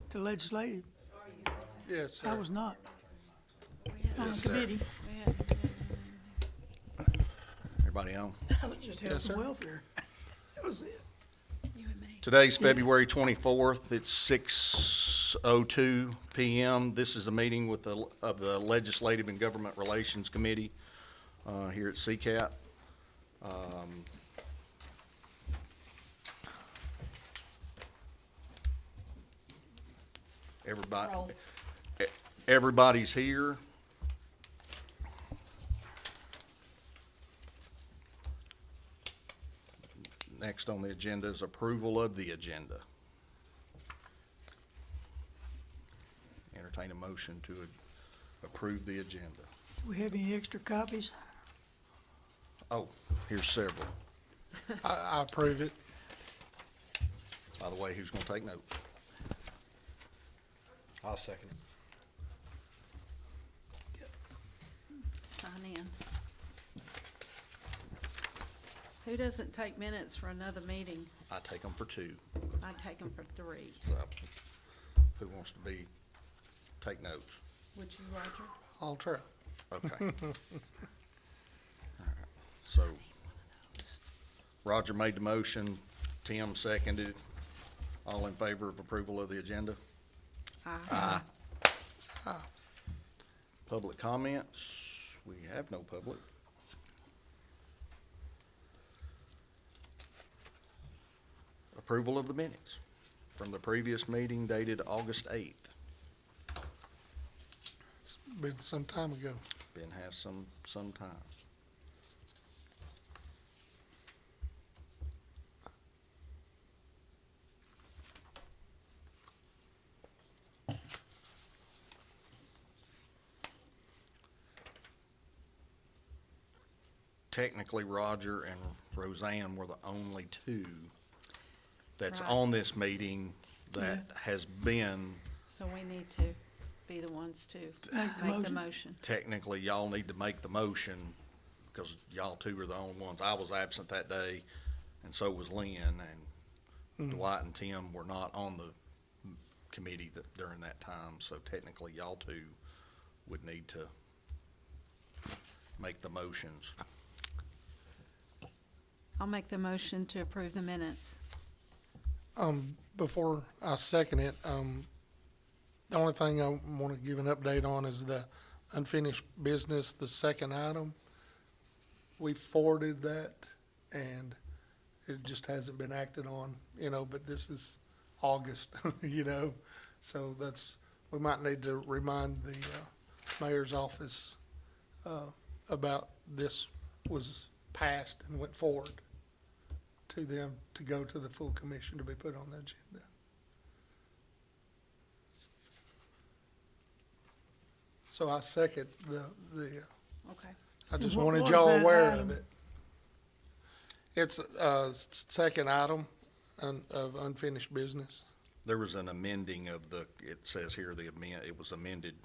to legislative. Yes, I sir. was not on the Yes, sir. committee. Everybody on? I was just Yes, health and sir. welfare. That was it. Today's February 24th. It's 6:02 PM. This is a meeting of the Legislative and Government Relations Committee here at CCAT. Everybody, Roll. everybody's here. Next on the agenda is approval of the agenda. Entertain a motion to approve the agenda. Do we have any extra copies? Oh, here's several. I approve it. By the way, who's gonna take notes? I'll second it. Sign in. Who doesn't take minutes for another meeting? I take them for two, I take them for 3. so who wants to take notes? Would you, Roger? I'll try. Okay. All right. So, Roger made the motion, Tim seconded. All in favor of approval of the agenda? Aye. Public comments? We have no public. Approval of the minutes from the previous meeting dated August 8th. It's been some time ago. Been have some time. Technically, Roger and Roseanne were the only two that's Right. on this meeting that has been, So we need to be the ones to Make the make the motion. motion. technically, y'all need to make the motion, because y'all two are the only ones. I was absent that day, and so was Lynn, and Dwight and Tim were not on the committee during that time, so technically, y'all two would need to make the motions. I'll make the motion to approve the minutes. Before I second it, the only thing I want to give an update on is the unfinished business, the second item. We forwarded that and it just hasn't been acted on, but this is August, so we might need to remind the mayor's office about this was passed and went forward to them to go to the full commission to be put on the agenda. So I second Okay. I just What wanted was y'all that aware item? of it. It's a second item of unfinished business. There was an amending it says here, it was amended,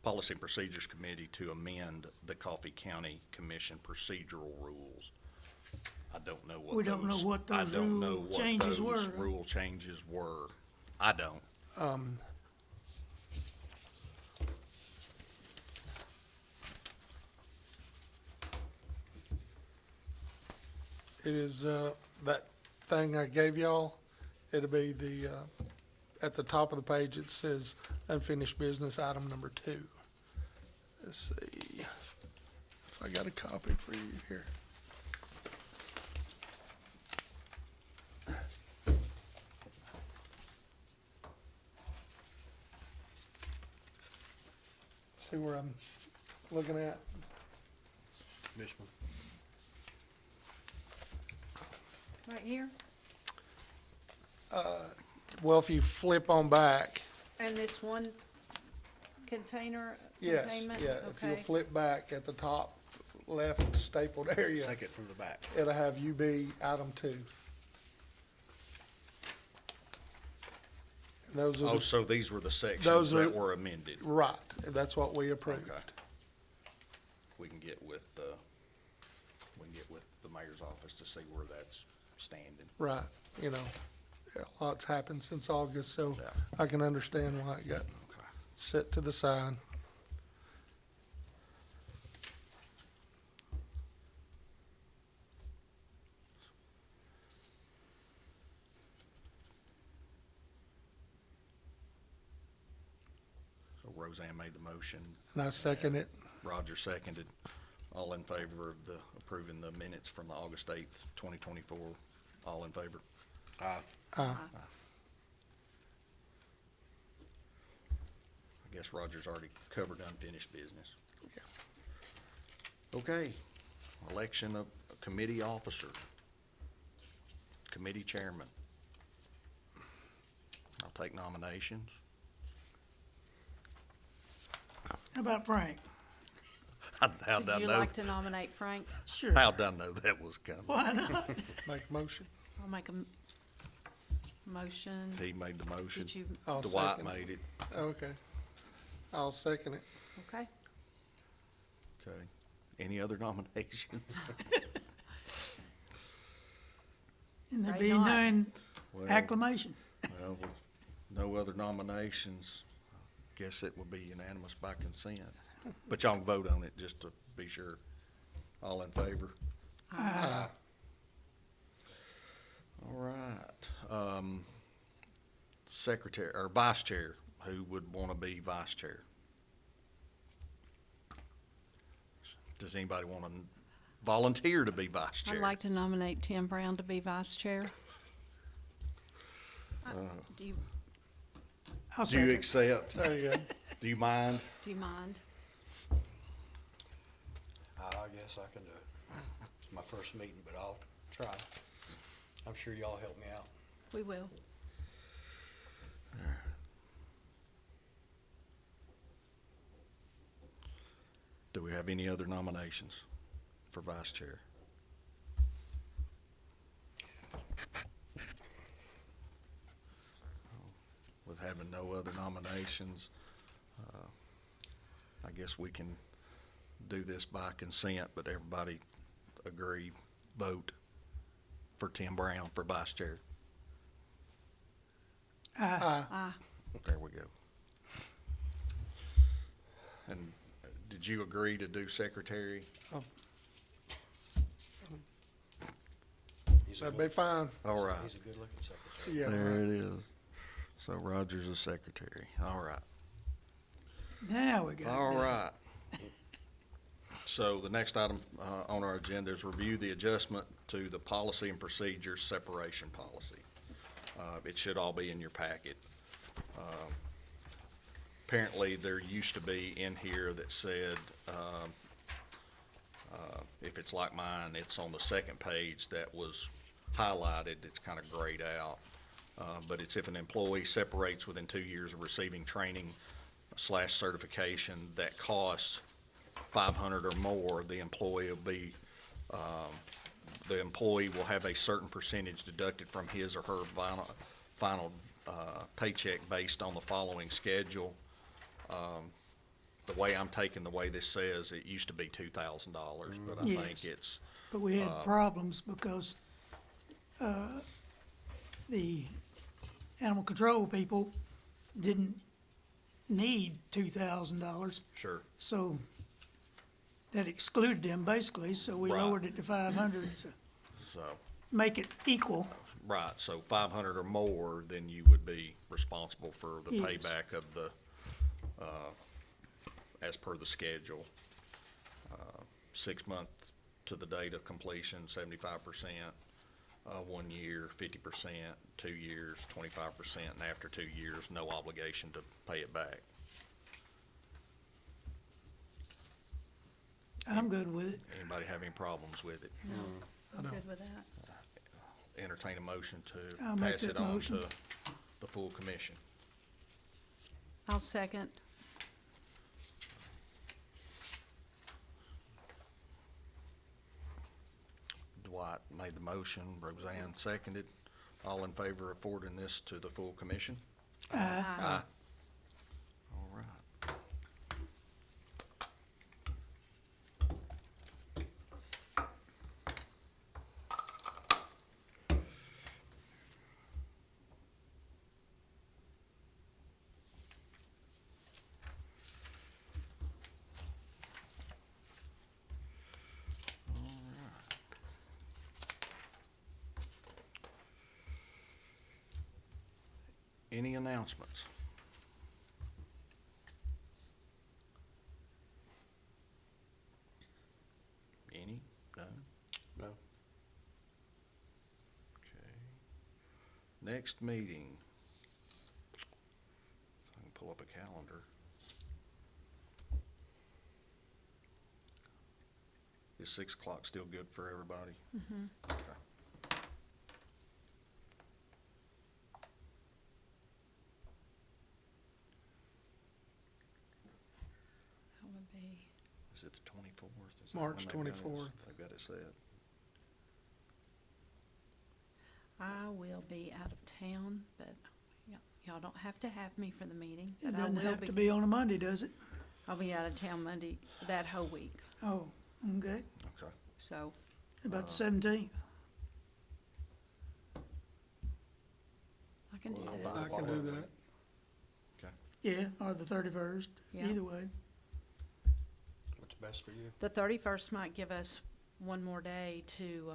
Policy and Procedures Committee to amend the Coffee County Commission procedural rules. I don't know what We don't know what those rule changes were. rule changes were. I don't. It is, that thing I gave y'all, it'll be at the top of the page, it says unfinished business item number 2. Let's see if I got a copy for you here. See where I'm looking at? This one. Right here? Well, if you flip on back, And this one container yes, containment? yeah, if you Okay. flip back at the top left stapled area, Take it from the back. it'll have UB item 2. And those are Oh, the, so these were the sections Those are- that were amended. right, that's what we approved. Okay. We can get with the mayor's office to see where that's standing. Right, A lot's happened since August, so Yeah. I can understand why it got set to the side. So Roseanne made the motion, And I second it. Roger seconded. All in favor of the approving the minutes from the August 8th, 2024? All in favor? Aye. Aye. I guess Roger's already covered unfinished business. Okay, election of committee officers, committee chairman. I'll take nominations. How about Frank? How'd I Would you know, like to nominate Frank? Sure. how'd I know that was coming? Why not? Make a motion. I'll make a motion. He made the motion. Did you, I'll Dwight second it. made it. Okay. I'll second it. okay. Okay. Any other nominations? And there'd Right be not. none Well, acclamation. well, with no other nominations. Guess it would be unanimous by consent. But y'all can vote on it just to be sure. All in favor? Aye. All right. Secretary, or vice chair, who would want to be vice chair? Does anybody want to volunteer to be vice chair? I'd like to nominate Tim Brown to be vice chair. Do you I'll Do you second. accept? There you go. Do you mind? mind? I guess I can do it. It's my first meeting, but I'll try. I'm sure y'all help me out. We will. Do we have any other nominations for vice chair? With having no other nominations, I guess we can do this by consent, but everybody agree, vote for Tim Brown for vice chair. Aye. Aye. There we go. And did you agree to do secretary? He's a That'd good- be fine. All right. He's a good-looking secretary. Yeah. There right. it is. So Roger's the secretary. All right. Now we got it. All done. right. So the next item on our agenda is review the adjustment to the policy and procedures separation policy. It should all be in your packet. Apparently, there used to be in here that said, if it's like mine, it's on the second page that was highlighted. It's kind of grayed out. But it's if an employee separates within 2 years of receiving training / certification that costs $500 or more, the employee will have a certain percentage deducted from his or her final paycheck based on the following schedule. The way I'm taking the way this says, it used to be $2,000, but I Yes. think it's, But we had problems because, the animal control people didn't need $2,000. sure, So that excluded them basically, so we Right. lowered it to 500 to so, make it equal. right, so 500 or more, then you would be responsible for the Yes. payback of the, as per the schedule. 6 months to the date of completion, 75%, 1 year, 50%, 2 years, 25%, and after 2 years, no obligation to pay it back. I'm good with it. Anybody have any problems with it? I'm good with that. Entertain a motion to I'll make pass it that on motion. to the full commission. I'll second. Dwight made the motion, Roseanne seconded. All in favor of forwarding this to the full commission? Aye. All right. Any announcements? Any? None? No. Okay. Next meeting. If I can pull up a calendar. Is 6 o'clock still good for everybody? Okay. That would be, Is it the 24th? March 24th. They've got it set. I will be out of town, but y'all don't have to have me for the meeting. It But I doesn't will have to be on a Monday, does it? I'll be out of town Monday, that whole week, Oh, okay. Okay. so. About the 17th. I can do Well, that. I can do that. Yeah, or the 31st, Yeah. either way. What's best for you? The 31st might give us one more day to,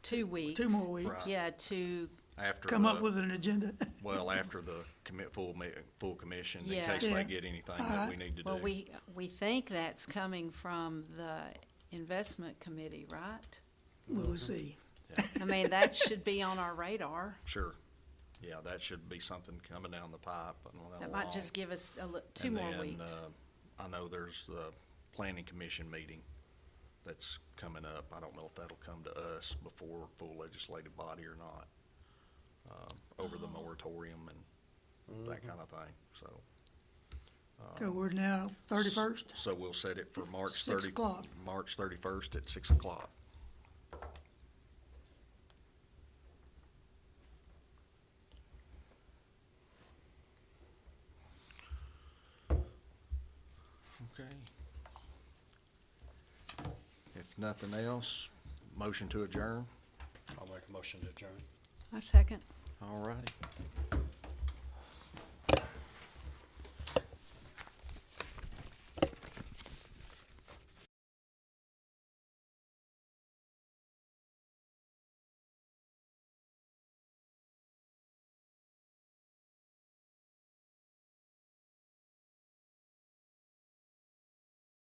2 weeks. 2 more weeks. Right. Yeah, to, After Come up the- with an agenda. Well, after the full commission, in Yeah. case Yeah. they get anything that we need to do. well, we think that's coming from the investment committee, right? We'll see. I mean, that should be on our radar. Sure. Yeah, that should be something coming down the pipe. That might just give us 2 And more then, weeks. I know there's the planning commission meeting that's coming up. I don't know if that'll come to us before full legislative body or not. Over the moratorium and that kind of thing, so. So we're now 31st? So we'll set it for March 6 o'clock. March 31st at 6 o'clock. Okay. If nothing else, motion to adjourn. I'll make a motion to adjourn. I second. All righty.